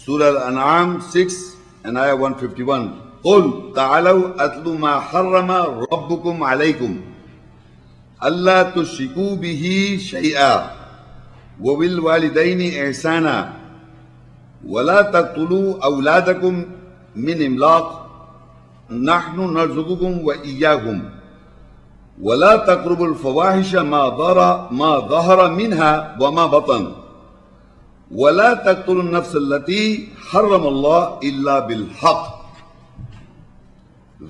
Surah Al-An'am 6 and Ayah 151. قُلْ تَعَلَوْا أَتْلُ مَا حَرَّمَ رَبُّكُمْ عَلَيْكُمْ أَلَّا تُشْرِكُوا بِهِ شَيْئًا وَبِالْوَالِدَيْنِ إِحْسَانًا وَلَا تَقْتُلُوا أَوْلَادَكُمْ مِنْ إِمْلَاقٍ نَحْنُ نَرْزُقُكُمْ وَإِيَّاكُمْ وَلَا تَقْرَبُوا الْفَوَاحِشَ مَا ظَهَرَ مِنْهَا وَمَا بَطَنَ وَلَا تَقْتُلُوا النَّفْسَ الَّتِي حَرَّمَ اللَّهُ إِلَّا بِالْحَقِّ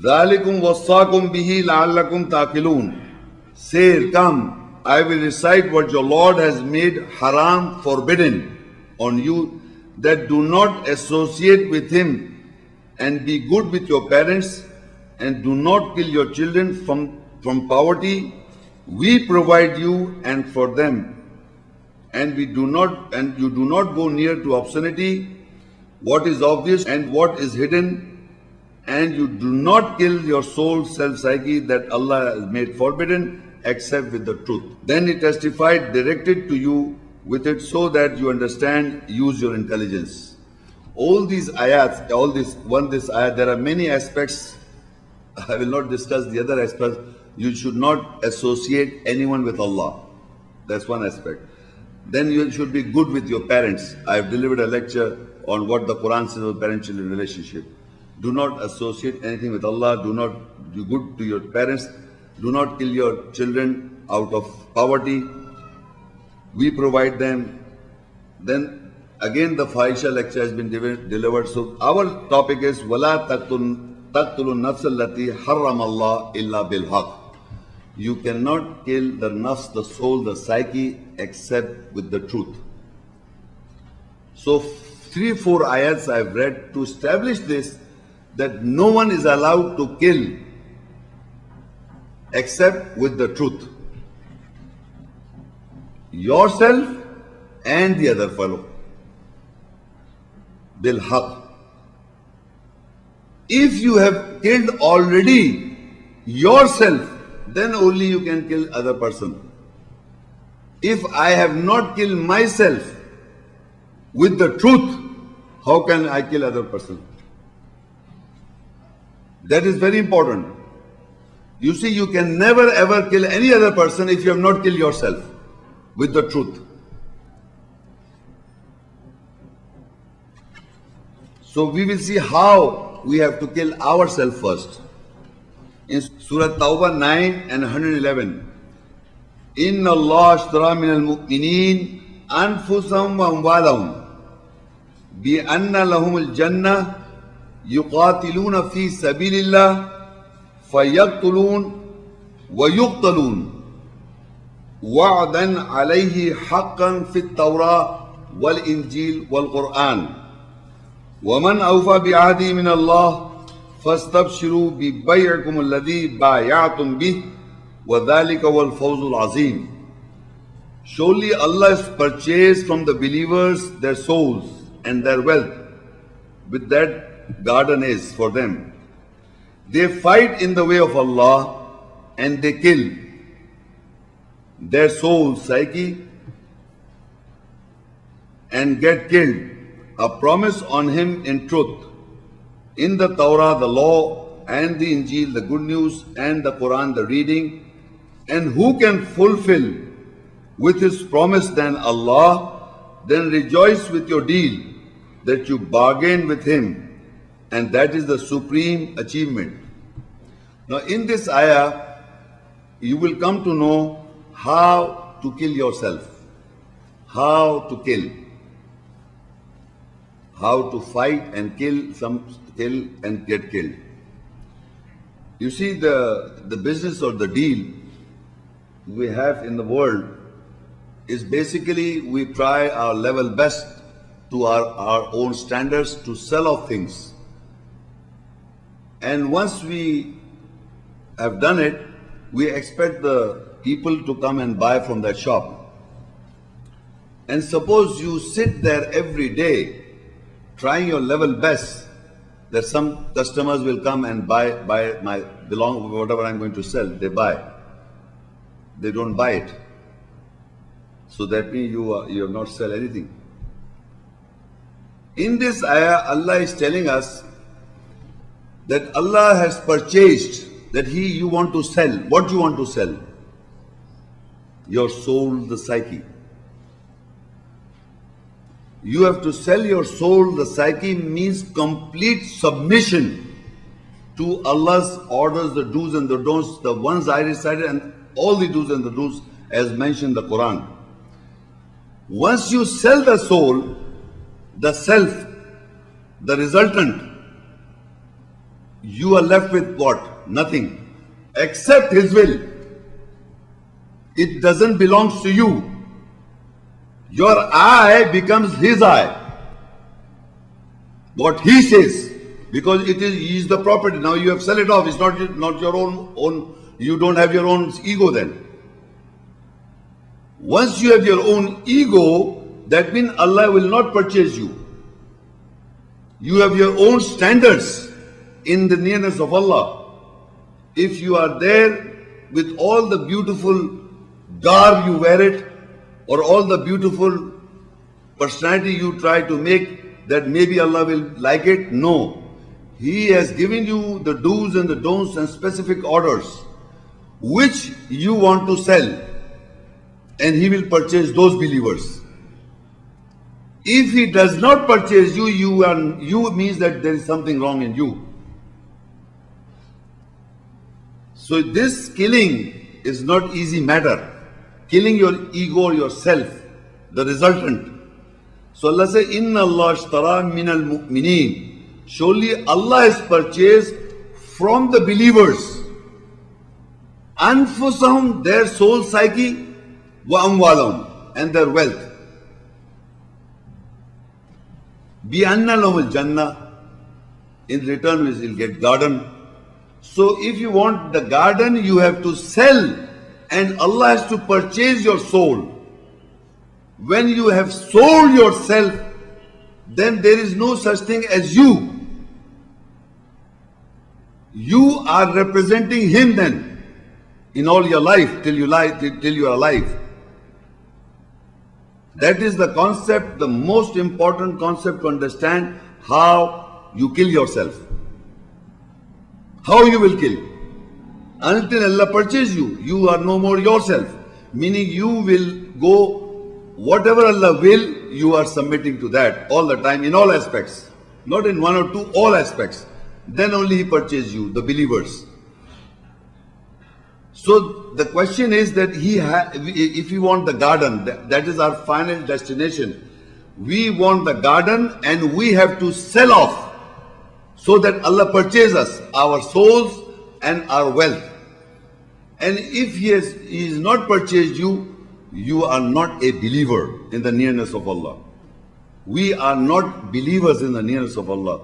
ذَلِكُمْ وَصَّاكُمْ بِهِ لَعَلَّكُمْ تَعْقِلُونَ. Say, come, I will recite what your Lord has made haram, forbidden on you, that do not associate with him, and be good with your parents, and do not kill your children from poverty. We provide you and for them, and you do not go near to obscenity, what is obvious and what is hidden, and you do not kill your soul, self-psyche that Allah has made forbidden, except with the truth. Then he testified, directed to you with it so that you understand, use your intelligence. All these ayats, this ayat, there are many aspects. I will not discuss the other aspects. You should not associate anyone with Allah. That's one aspect. Then you should be good with your parents. I have delivered a lecture on what the Quran says about parent-children relationship. Do not associate anything with Allah. Do not do good to your parents. Do not kill your children out of poverty. We provide them. Then again the Fahisha lecture has been delivered. So our topic is وَلَا تَقْتُلُوا النَّفْسَ الَّتِي حَرَّمَ اللَّهُ إِلَّا بِالْحَقِّ. You cannot kill the nafs, the soul, the psyche, except with the truth. So 3-4 ayats I have read to establish this, that no one is allowed to kill except with the truth. Yourself and the other fellow. Bil haq. If you have killed already yourself, then only you can kill other person. If I have not killed myself with the truth, how can I kill other person? That is very important. You see, you can never ever kill any other person if you have not killed yourself with the truth. So we will see how we have to kill ourselves first. In Surah Tawbah 9 and 111, Inna Allah ashtara min al-mu'mineen anfusahum wa amwalahum bi anna lahum al-jannah yuqatiluna fi sabilillah فَيَقْتُلُونَ وَيُقْتَلُونَ وَعْدًا عَلَيْهِ حَقًّا فِي التَّوْرَاةِ وَالْإِنْجِيلِ وَالْقُرْآنِ وَمَنْ أَوْفَى بِعَهْدِهِ مِنَ اللَّهِ فَاسْتَبْشِرُوا بِبَيْعِكُمُ الَّذِي بَايَعْتُمْ بِهِ وَذَلِكَ هُوَ الْفَوْزُ الْعَظِيمُ. Surely Allah has purchased from the believers their souls and their wealth. With that garden is for them. They fight in the way of Allah and they kill their soul, psyche, and get killed. A promise on him in truth. In the Torah, the law, and the Injil, the good news, and the Quran, the reading. And who can fulfill with his promise than Allah? Then rejoice with your deal that you bargain with him. And that is the supreme achievement. Now in this ayah, you will come to know how to kill yourself. How to kill. How to fight and kill and get killed. You see, the business or the deal we have in the world is basically we try our level best to our own standards to sell off things. And once we have done it, we expect the people to come and buy from that shop. And suppose you sit there every day trying your level best, that some customers will come and buy whatever I'm going to sell, they buy. They don't buy it. So that means you have not sell anything. In this ayah, Allah is telling us that Allah has purchased, that you want to sell. What do you want to sell? Your soul, the psyche. You have to sell your soul, the psyche means complete submission to Allah's orders, the do's and the don'ts, the ones I recited and all the do's and the don'ts as mentioned in the Quran. Once you sell the soul, the self, the resultant, you are left with what? Nothing. Except His will. It doesn't belong to you. Your I becomes His I. What He says, because He is the property. Now you have sell it off. It's not your own. You don't have your own ego then. Once you have your own ego, that means Allah will not purchase you. You have your own standards in the nearness of Allah. If you are there with all the beautiful garb you wear it, or all the beautiful personality you try to make, that maybe Allah will like it. No. He has given you the do's and the don'ts and specific orders which you want to sell, and He will purchase those believers. If He does not purchase you, you means that there is something wrong in you. So this killing is not easy matter. Killing your ego or yourself, the resultant. So Allah says, Inna Allah ashtara min al-mu'mineen. Surely Allah has purchased from the believers anfusahum, their soul psyche, wa amwalahum, and their wealth. Bi anna lahumul jannah. In return, we will get garden. So if you want the garden, you have to sell. And Allah has to purchase your soul. When you have sold yourself, then there is no such thing as you. You are representing Him then in all your life till you are alive. That is the concept, the most important concept to understand how you kill yourself. How you will kill. Until Allah purchases you, you are no more yourself. Meaning you will go, whatever Allah will, you are submitting to that all the time in all aspects. Not in one or two, all aspects. Then only He purchases you, the believers. So the question is that if we want the garden, that is our final destination. We want the garden and we have to sell off so that Allah purchases us, our souls and our wealth. And if He is not purchased you, you are not a believer in the nearness of Allah. We are not believers in the nearness of Allah.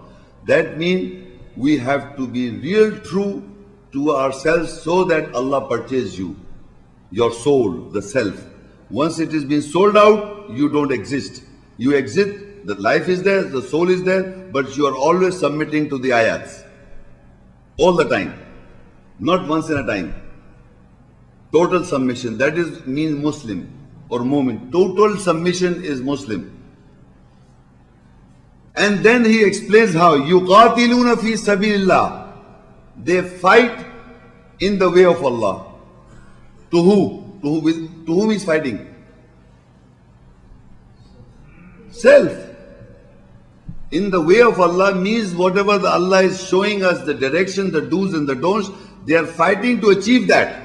That means we have to be real true to ourselves so that Allah purchases you, your soul, the self. Once it is being sold out, you don't exist. You exist, the life is there, the soul is there, but you are always submitting to the ayats. All the time. Not once in a time. Total submission, that is means Muslim or Mu'min. Total submission is Muslim. And then he explains how yuqatiluna fi sabilillah. They fight in the way of Allah. To who? To whom is fighting? Self. In the way of Allah means whatever the Allah is showing us, the direction, the do's and the don'ts, they are fighting to achieve that.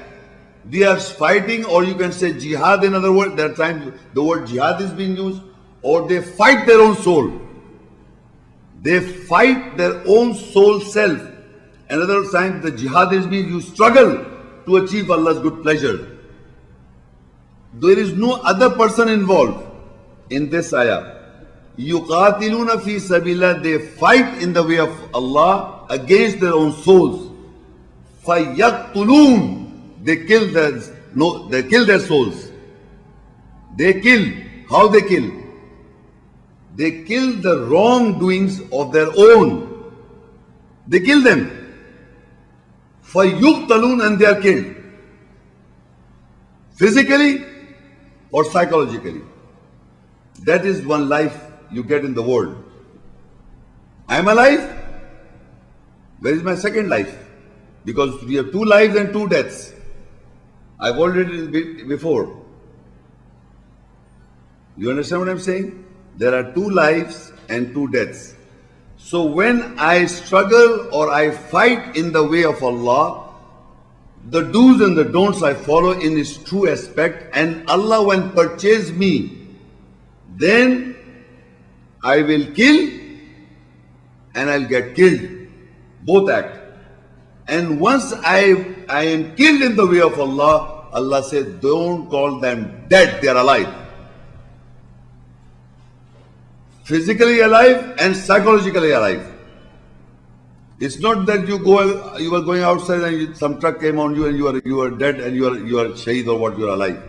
They are fighting, or you can say jihad in other words, there are times the word jihad is being used, or they fight their own soul. They fight their own soul self. Another time the jihad is being, you struggle to achieve Allah's good pleasure. There is no other person involved in this ayah. Yuqatiluna fi sabilillah, they fight in the way of Allah against their own souls. Fayaqtulun, they kill their souls. They kill. How they kill? They kill the wrongdoings of their own. They kill them. Fayuqtalun, and they are killed. Physically or psychologically. That is one life you get in the world. I'm alive. Where is my second life? Because we have two lives and two deaths. I've already been before. You understand what I'm saying? There are two lives and two deaths. So when I struggle or I fight in the way of Allah, the do's and the don'ts I follow in its true aspect, and Allah when purchase me, then I will kill and I'll get killed. Both act. And once I am killed in the way of Allah, Allah said, don't call them dead, they are alive. Physically alive and psychologically alive. It's not that you were going outside and some truck came on you and you are dead and you are shaheed or what, you are alive.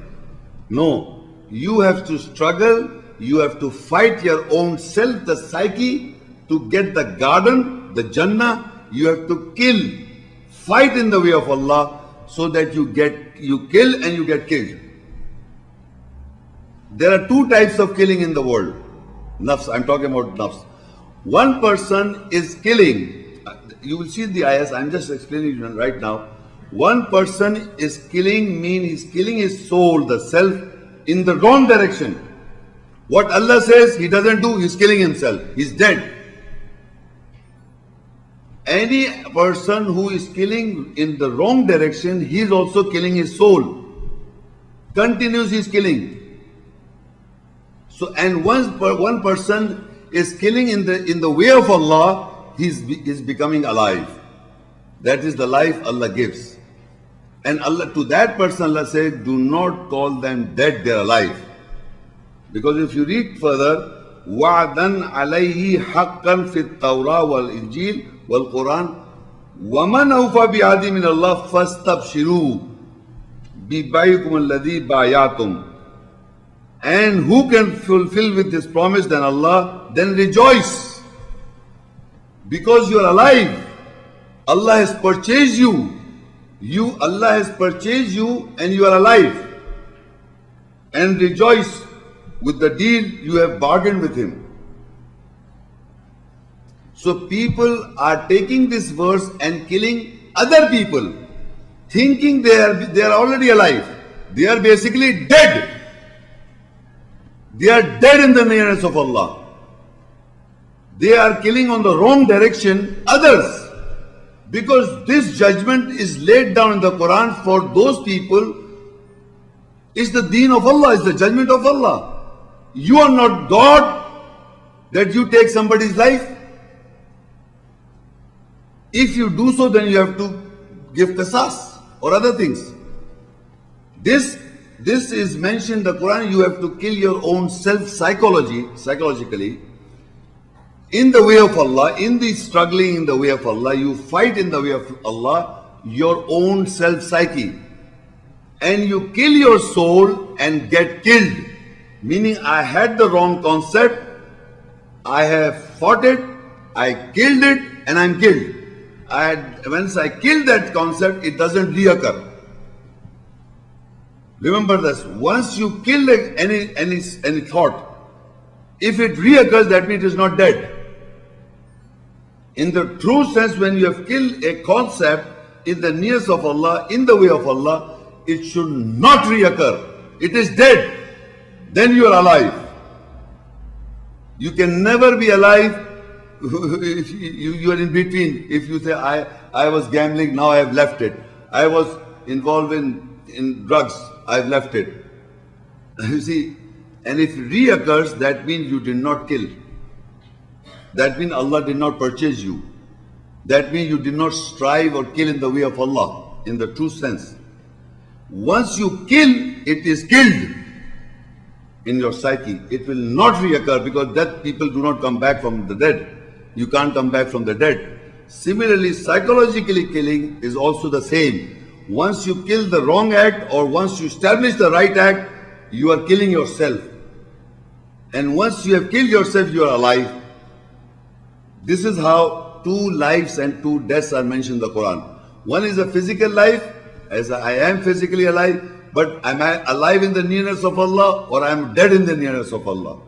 No, you have to struggle, you have to fight your own self, the psyche, to get the garden, the Jannah. You have to kill, fight in the way of Allah so that you kill and you get killed. There are two types of killing in the world. Nafs, I'm talking about nafs. One person is killing, you will see the ayahs, I'm just explaining it right now. One person is killing, means he's killing his soul, the self, in the wrong direction. What Allah says he doesn't do, he's killing himself, he's dead. Any person who is killing in the wrong direction, he is also killing his soul. Continues his killing. So, and once one person is killing in the way of Allah, he is becoming alive. That is the life Allah gives. And Allah, to that person, Allah said, do not call them dead, they are alive. Because if you read further, وَعْدًا عَلَيْهِ حَقًّا فِي التَّوْرَةِ وَالْإِنْجِيلِ وَالْقُرْآنِ وَمَنْ أَوْفَى بِعَهْدِهِ مِنَ اللَّهِ فَاسْتَبْشِرُوا بِبَيْعِكُمُ الَّذِي بَايَعْتُمْ. And who can fulfill with this promise than Allah? Then rejoice. Because you are alive. Allah has purchased you. Allah has purchased you and you are alive. And rejoice with the deal you have bargained with Him. So people are taking this verse and killing other people, thinking they are already alive. They are basically dead. They are dead in the nearness of Allah. They are killing on the wrong direction others. Because this judgment is laid down in the Quran for those people. It's the deen of Allah, it's the judgment of Allah. You are not God that you take somebody's life. If you do so, then you have to give qisas or other things. This is mentioned in the Quran. You have to kill your own self psychologically, in the way of Allah, in the struggling in the way of Allah. You fight in the way of Allah, your own self psyche. And you kill your soul and get killed. Meaning, I had the wrong concept, I have fought it, I killed it, and I'm killed. Once I kill that concept, it doesn't reoccur. Remember this, once you kill any thought, if it reoccurs, that means it is not dead. In the true sense, when you have killed a concept in the nearness of Allah, in the way of Allah, it should not reoccur. It is dead. Then you are alive. You can never be alive if you are in between. If you say, I was gambling, now I have left it. I was involved in drugs, I have left it. You see, and if it reoccurs, that means you did not kill. That means Allah did not purchase you. That means you did not strive or kill in the way of Allah, in the true sense. Once you kill, it is killed in your psyche. It will not reoccur, because dead people do not come back from the dead. You can't come back from the dead. Similarly, psychologically killing is also the same. Once you kill the wrong act or once you establish the right act, you are killing yourself. And once you have killed yourself, you are alive. This is how two lives and two deaths are mentioned in the Quran. One is a physical life, as I am physically alive, but am I alive in the nearness of Allah or I am dead in the nearness of Allah?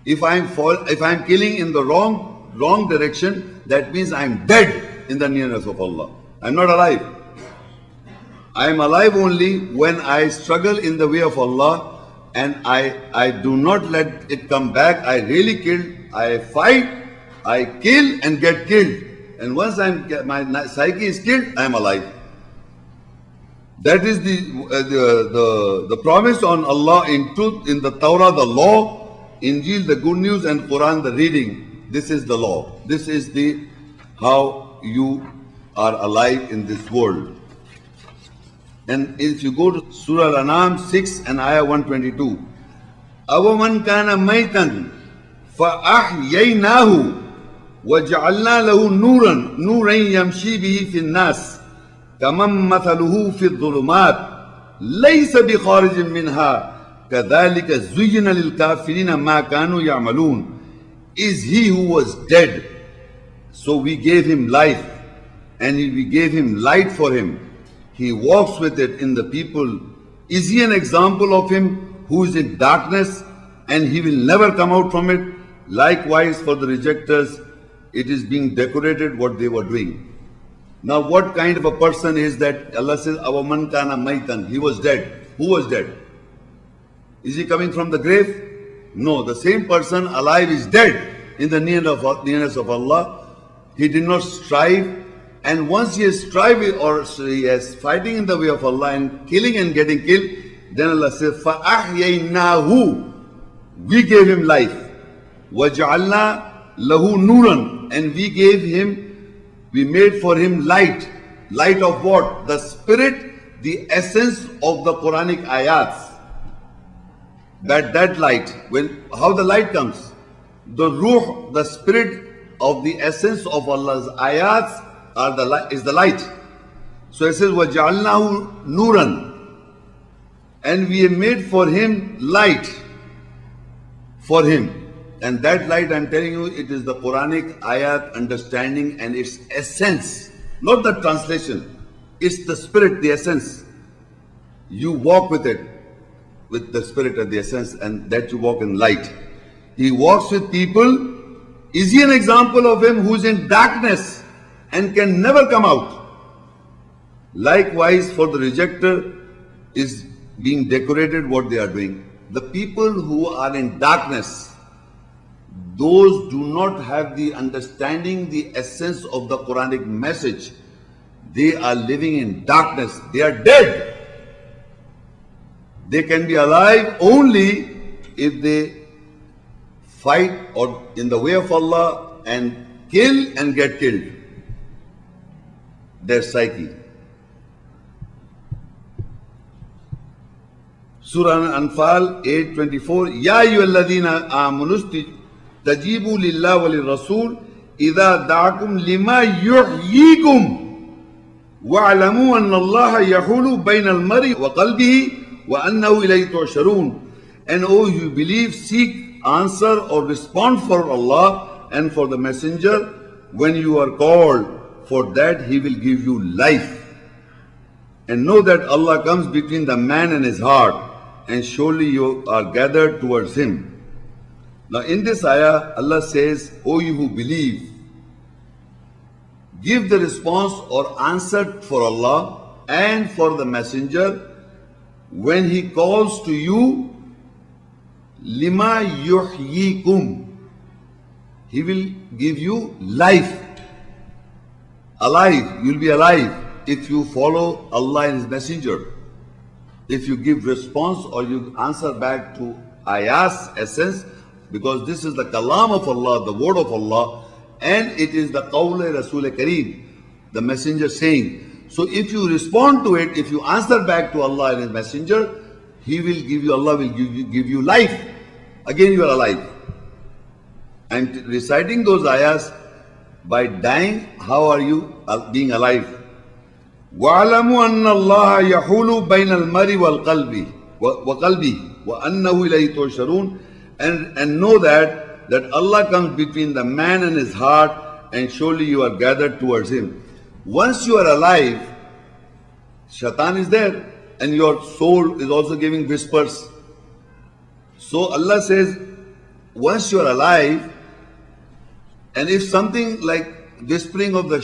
If I am killing in the wrong, wrong direction, that means I'm dead in the nearness of Allah. I'm not alive. I am alive only when I struggle in the way of Allah and I do not let it come back. I really kill, I fight, I kill and get killed. And once my psyche is killed, I am alive. That is the promise on Allah in truth, in the Torah, the law, Injil, the good news, and Quran, the reading. This is the law. This is the how you are alive in this world. And if you go to Surah Al-An'am 6 and Ayah 122, أَوَمَنْ كَانَ مَيْتًا فَأَحْيَيْنَاهُ وَجَعَلْنَا لَهُ نُورًا يَمْشِي بِهِ فِي النَّاسِ كَمَنْ مَثَلُهُ فِي الظُّلُمَاتِ لَيْسَ بِخَارِجٍ مِنْهَا كَذَلِكَ زُيِّنَ لِلْكَافِرِينَ مَا كَانُوا يَعْمَلُونَ. Is he who was dead, so we gave him life, and we gave him light for him. He walks with it in the people. Is he an example of him who is in darkness, and he will never come out from it? Likewise for the rejectors, it is being decorated what they were doing. Now what kind of a person is that? Allah says, "Awaman kana maitan." He was dead. Who was dead? Is he coming from the grave? No, the same person alive is dead in the nearness of Allah. He did not strive, and once he has strived or he is fighting in the way of Allah and killing and getting killed, then Allah says, فَأَحْيَيْنَاهُ. We gave him life. وَجَعَلْنَا لَهُ نُورًا. And we made for him light. Light of what? The spirit, the essence of the Quranic ayats. That light, how the light comes? The ruh, the spirit of the essence of Allah's ayats is the light. So it says, وَجَعَلْنَاهُ نُورًا. And we have made for him light. For him. And that light, I'm telling you, it is the Quranic ayat understanding and its essence. Not the translation. It's the spirit, the essence. You walk with it, with the spirit and the essence, and that you walk in light. He walks with people. Is he an example of him who is in darkness and can never come out? Likewise for the rejecter is being decorated what they are doing. The people who are in darkness, those do not have the understanding, the essence of the Quranic message. They are living in darkness. They are dead. They can be alive only if they fight or in the way of Allah and kill and get killed. Their psyche. Surah Al-Anfal 8:24. Ya ayyuhalladhina amanu tajibu lillah wa lirrasul idha da'akum lima yuhyikum wa'lamu anna Allah yahulu bayna al-mar'i wa qalbihi wa annahu ilayhi tuhsharun. And O you believe, seek answer or respond for Allah and for the messenger when you are called, for that he will give you life. And know that Allah comes between the man and his heart, and surely you are gathered towards him. Now in this ayah, Allah says, O you who believe, give the response or answer for Allah and for the messenger when he calls to you, lima yuhyikum. He will give you life. Alive, you'll be alive if you follow Allah and his messenger. If you give response or you answer back to ayah's essence, because this is the kalam of Allah, the word of Allah, and it is the qawle Rasul Kareem, the messenger saying. So if you respond to it, if you answer back to Allah and his messenger, he will give you, Allah will give you life. Again you are alive. I'm reciting those ayahs. By dying, how are you being alive? وَعَلَمُوا أَنَّ اللَّهَ يَحُولُ بَيْنَ الْمَرِي وَقَلْبِهِ وَأَنَّهُ إِلَيْهِ تُحْشَرُونَ. And know that Allah comes between the man and his heart, and surely you are gathered towards him. Once you are alive, Shaitan is there, and your soul is also giving whispers. So Allah says, once you are alive, And if something like whispering of the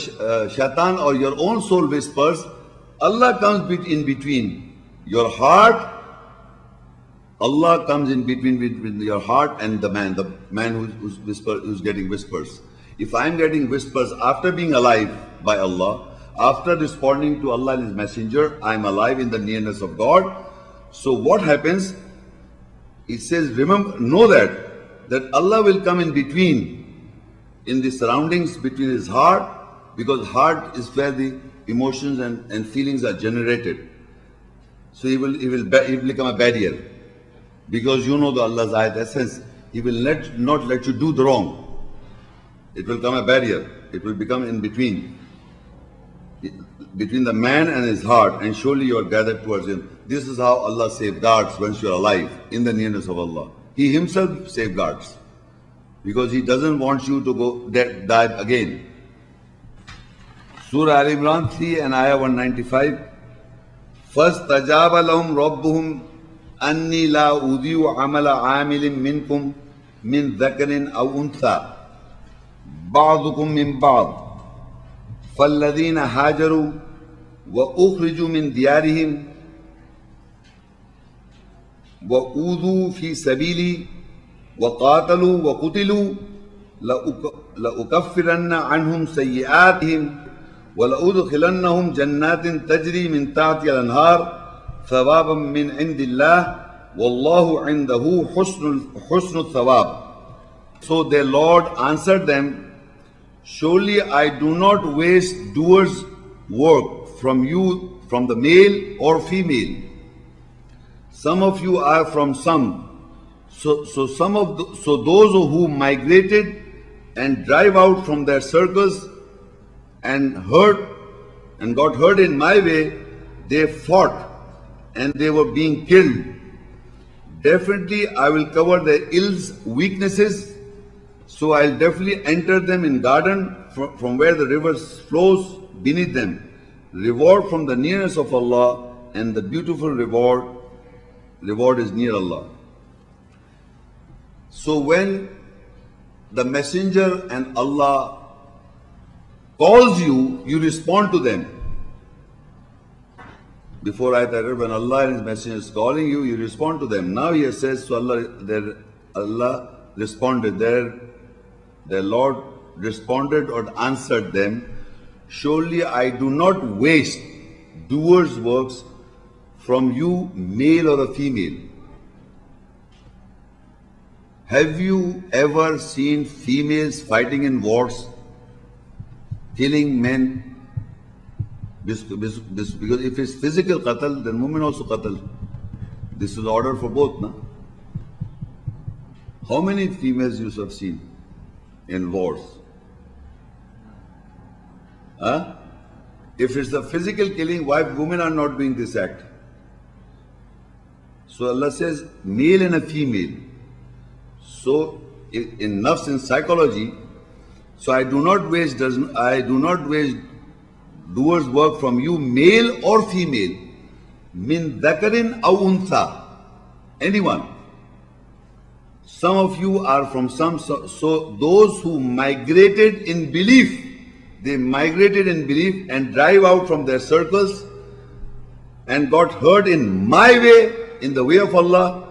shaitan or your own soul whispers, Allah comes in between your heart. Allah comes in between your heart and the man who's getting whispers. If I'm getting whispers after being alive by Allah, after responding to Allah and His Messenger, I'm alive in the nearness of God. So what happens? It says, remember, know that Allah will come in between, in the surroundings between his heart, because heart is where the emotions and feelings are generated. So he will become a barrier, because you know the Allah's ayat essence. He will not let you do the wrong. It will become a barrier. It will become in between the man and his heart, and surely you are gathered towards him. This is how Allah safeguards once you are alive in the nearness of Allah. He Himself safeguards, because He doesn't want you to go die again. Surah Al Imran 3 and Ayah 195. فَاسْتَجَابَ لَهُمْ رَبُّهُمْ أَنِّي لَا أُضِيعُ عَمَلَ عَامِلٍ مِّنكُمْ مِّن ذَكَرٍ أَوْ أُنثَىٰ بَعْضُكُم مِّن بَعْضٍ فالذين هاجروا وأخرجوا من ديارهم وأوذوا في سبيلي وقاتلوا وقتلوا لأكفرن عنهم سيئاتهم ولأدخلنهم جنات تجري من تحتها الأنهار ثوابا من عند الله والله عنده حسن الثواب. So their Lord answered them, surely I do not waste doers' work from you, from the male or female. Some of you are from some. So those who migrated and drive out from their circles and got hurt in my way, they fought and they were being killed. Definitely I will cover their ills, weaknesses. So I'll definitely enter them in garden from where the river flows beneath them. Reward from the nearness of Allah, and the beautiful reward is near Allah. So when the Messenger and Allah calls you, you respond to them. Before I said, when Allah and His Messenger is calling you, you respond to them. Now He says, so Allah responded, their Lord responded or answered them, surely I do not waste doers' works from you, male or a female. Have you ever seen females fighting in wars, killing men? Because if it's physical qatal, then women also qatal. This is order for both, na? How many females you have seen in wars? If it's a physical killing, why women are not doing this act? So Allah says male and a female. So in nafs, in psychology, so I do not waste doers' work from you, male or female. Min dhakarin aw untha, anyone. Some of you are from some, so those who migrated in belief, they migrated in belief and drive out from their circles and got hurt in my way, in the way of Allah,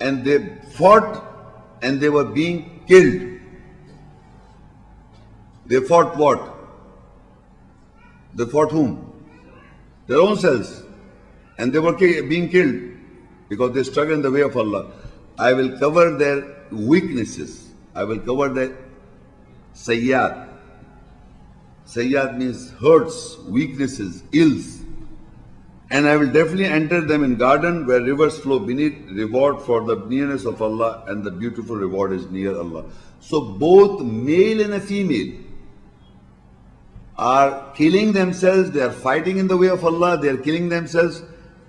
and they fought and they were being killed. They fought what? They fought whom? Their own selves. And they were being killed because they struggled in the way of Allah. I will cover their weaknesses. I will cover their sayyat. Sayyat means hurts, weaknesses, ills. And I will definitely enter them in garden where rivers flow beneath, reward for the nearness of Allah, and the beautiful reward is near Allah. So both male and a female are killing themselves, they are fighting in the way of Allah, they are killing themselves,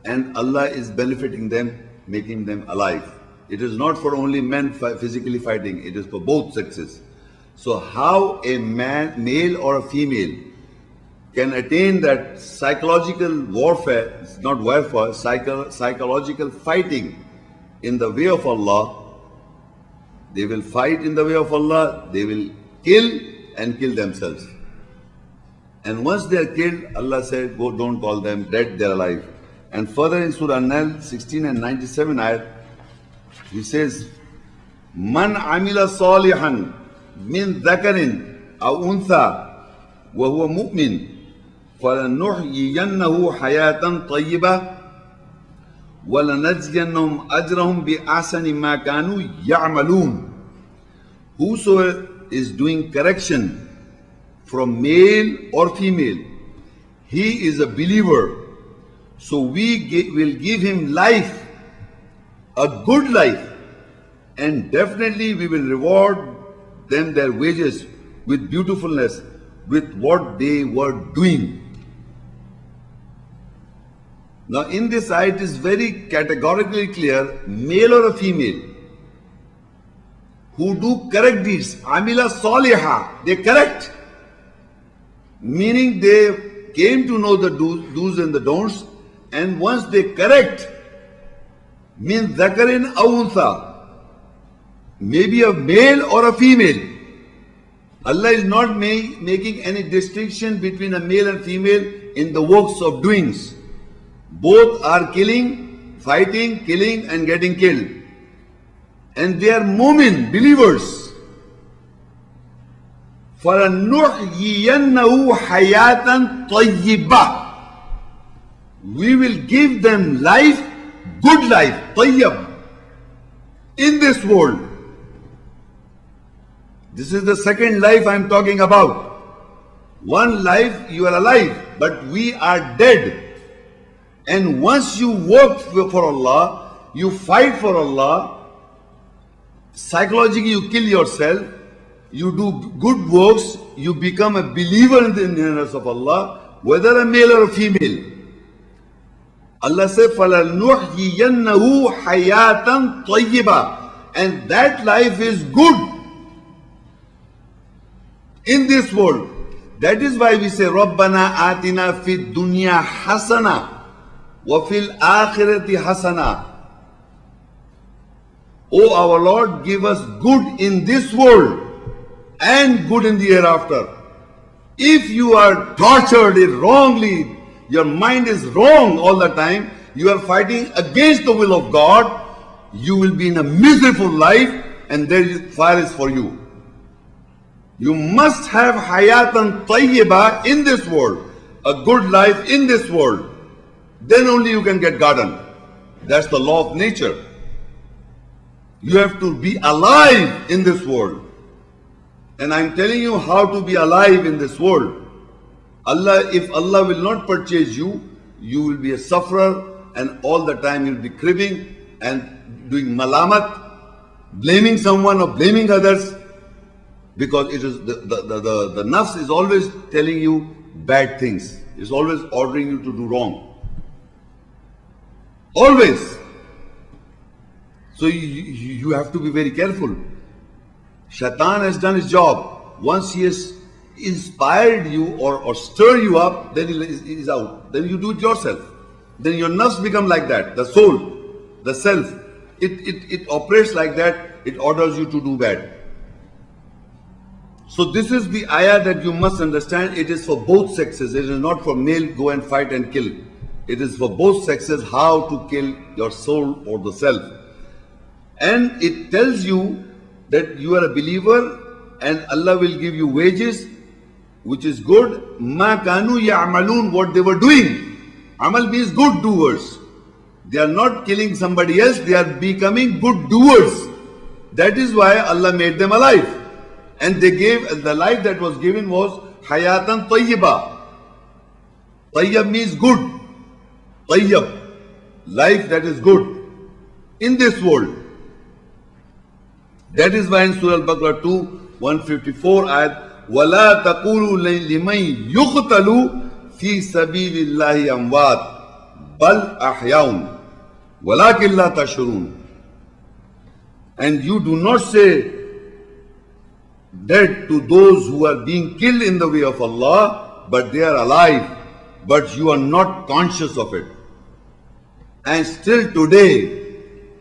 and Allah is benefiting them, making them alive. It is not for only men physically fighting, it is for both sexes. So how a male or a female can attain that psychological warfare, it's not warfare, psychological fighting in the way of Allah. They will fight in the way of Allah, they will kill and kill themselves. And once they are killed, Allah said, go, don't call them dead, they are alive. And further in Surah An-Nahl 16 and 97 ayat, He says, Man amila salihan min dhakarin aw untha wa huwa mu'min فَلَنُحْيِيَنَّهُ حَيَاةً طَيِّبَةً وَلَنَجْزِيَنَّهُمْ أَجْرَهُمْ بِأَحْسَنِ مَا كَانُوا يَعْمَلُونَ. Whosoever is doing correction from male or female, he is a believer. So we will give him life, a good life, and definitely we will reward them their wages with beautifulness, with what they were doing. Now in this ayat it is very categorically clear, male or a female, who do correct deeds, amila salihah, they correct, meaning they came to know the do's and the don'ts, and once they correct, min dhakarin aw untha, maybe a male or a female. Allah is not making any distinction between a male and female in the works of doings. Both are killing, fighting, killing and getting killed. And they are mu'min, believers. فَلَنُحْيِيَنَّهُ حَيَاةً طَيِّبَةً. We will give them life, good life, tayyib, in this world. This is the second life I am talking about. One life you are alive, but we are dead. And once you work for Allah, you fight for Allah, psychologically you kill yourself, you do good works, you become a believer in the nearness of Allah, whether a male or a female. Allah said, فَلَنُحْيِيَنَّهُ حَيَاةً طَيِّبًا. And that life is good in this world. That is why we say, رَبَّنَا آتِنَا فِي الدُّنْيَا حَسَنًا وَفِي الْآخِرَةِ حَسَنًا. O our Lord, give us good in this world and good in the hereafter. If you are tortured wrongly, your mind is wrong all the time, you are fighting against the will of God, you will be in a miserable life and fire is for you. You must have hayatan tayyiba in this world, a good life in this world. Then only you can get garden. That's the law of nature. You have to be alive in this world. And I'm telling you how to be alive in this world. If Allah will not purchase you, you will be a sufferer, and all the time you'll be cribbing and doing malamat, blaming someone or blaming others, because it is the nafs is always telling you bad things. It's always ordering you to do wrong. Always. So you have to be very careful. Shaitan has done his job. Once he has inspired you or stir you up, then he is out. Then you do it yourself. Then your nafs become like that. The soul, the self, it operates like that. It orders you to do bad. So this is the ayah that you must understand. It is for both sexes. It is not for male, go and fight and kill. It is for both sexes how to kill your soul or the self. And it tells you that you are a believer and Allah will give you wages, which is good. Ma kanu ya'malun, what they were doing. Amal means good doers. They are not killing somebody else, they are becoming good doers. That is why Allah made them alive. And they gave, the life that was given was hayatan tayyiba. Tayyib means good. Tayyib, life that is good in this world. That is why in Surah Al-Baqarah 2, 154 ayat, وَلَا تَقُولُوا لِمَنْ يُقْتَلُوا فِي سَبِيلِ اللَّهِ أَمْوَاتٍ بَلْ أَحْيَاءٌ وَلَكِنْ لَا تَشْعُرُونَ. And you do not say dead to those who are being killed in the way of Allah, but they are alive, but you are not conscious of it. And still today,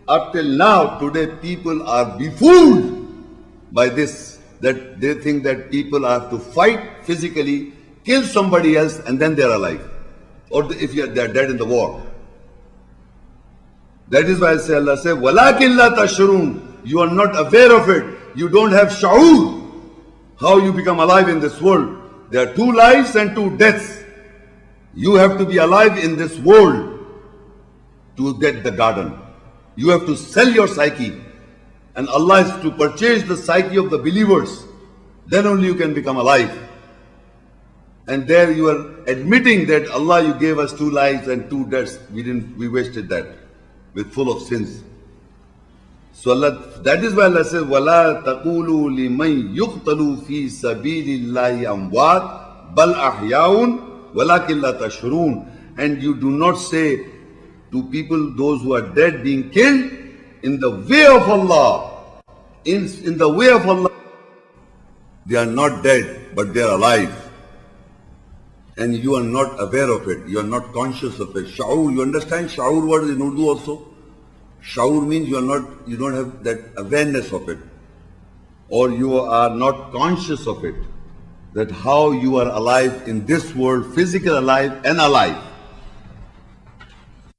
up till now, today people are befooled by this that they think that people have to fight physically, kill somebody else, and then they are alive. Or if they are dead in the war. That is why Allah says, وَلَكِنْ لَا تَشْعُرُونَ. You are not aware of it. You don't have sha'ur. How you become alive in this world. There are 2 lives and 2 deaths. You have to be alive in this world to get the garden. You have to sell your psyche. And Allah is to purchase the psyche of the believers. Then only you can become alive. And there you are admitting that Allah, you gave us 2 lives and 2 deaths. We wasted that with full of sins. So Allah, that is why Allah says, وَلَا تَقُولُوا لِمَنْ يُقْتَلُوا فِي سَبِيلِ اللَّهِ أَمْوَاتٍ بَلْ أَحْيَاءٌ وَلَكِنْ لَا تَشْعُرُونَ. And you do not say to people, those who are dead being killed, in the way of Allah. In the way of Allah, they are not dead, but they are alive. And you are not aware of it. You are not conscious of it. Sha'ur, you understand sha'ur word in Urdu also? Sha'ur means you don't have that awareness of it. Or you are not conscious of it. That how you are alive in this world, physical alive and alive.